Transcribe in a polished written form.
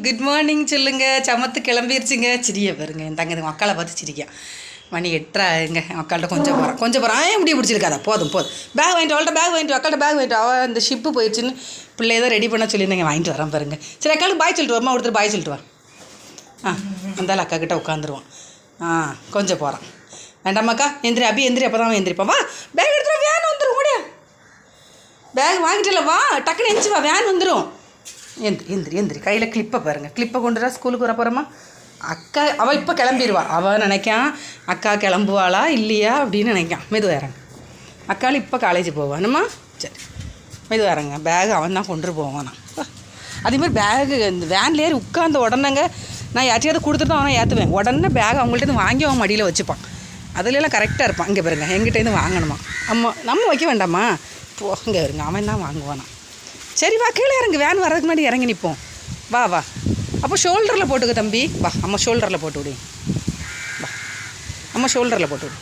Good morning சொல்லுங்க. சமத்து கிளம்பிருச்சுங்க. Syria பாருங்க என் தங்க மக்களை பார்த்து சிரிக்கா. மணி 8:30ங்க. மக்கள்கிட்ட கொஞ்சம் போகிறான் ஏன் முடிய பிடிச்சிருக்காதா. போதும் பேக் வாங்கிட்டு அவள்கிட்ட பேக் வாங்கிட்டு அக்காள்கிட்ட பேக் வாங்கிட்டு அவள் இந்த ஷிப்பு போயிடுச்சுன்னு பிள்ளை ஏதோ ரெடி பண்ண சொல்லியிருந்தேங்க. வாங்கிட்டு வரேன் பாருங்க. சரி அக்காளுக்கு பாய் சொல்லிட்டு வரமா ஒருத்தர் பாய் சொல்லிட்டு வா. அந்தாலும் அக்கா கிட்ட உட்காந்துருவான். கொஞ்சம் போகிறான். வேண்டாமாக்கா எந்திரி அபி எந்திரி. அப்போ தான் எந்திரிப்பான். வா பேக் எடுத்துகிட்டு வேன் வந்துடும். ஓடியா பேக் வாங்கிட்டுல வா டக்குன்னு எந்திச்சு வா வேன் வந்துடும். எந்திரி கையில் கிளிப்பை பாருங்கள். கிளிப்பை கொண்டுடா ஸ்கூலுக்கு வர போகிறோமா. அக்கா அவள் இப்போ கிளம்பிடுவா. அவள் நினைக்கான் அக்கா கிளம்புவாளா இல்லையா அப்படின்னு நினைக்கான். மெதுவாக இறங்க. அக்காள் இப்போ காலேஜ் போவானுமா. சரி மெதுவாக இறங்க. பேகு அவன் தான் கொண்டு போவான். அதேமாதிரி பேகு இந்த வேன்லேயே உட்காந்த உடனேங்க நான் யார்ட்டையாவது கொடுத்துட்டு தான் அவனை ஏற்றுவேன். உடனே பேக் அவங்கள்ட்ட வாங்கி அவன் மடியில் வச்சுப்பான். அதுலலாம் கரெக்டாக இருப்பான். இங்கே பாருங்க எங்கிட்டேருந்து வாங்கணுமா. நம்ம வைக்க வேண்டாமா. இங்கே வருங்க அவன் தான் வாங்குவானா. சரி வா கீழே இறங்கு. வேன் வர்றதுக்கு முன்னாடி இறங்கி நிற்போம். வா அப்போ ஷோல்டரில் போட்டுக்க தம்பி. வா அம்மா ஷோல்டரில் போட்டு விடு. வா அம்மா ஷோல்டரில் போட்டு விடு.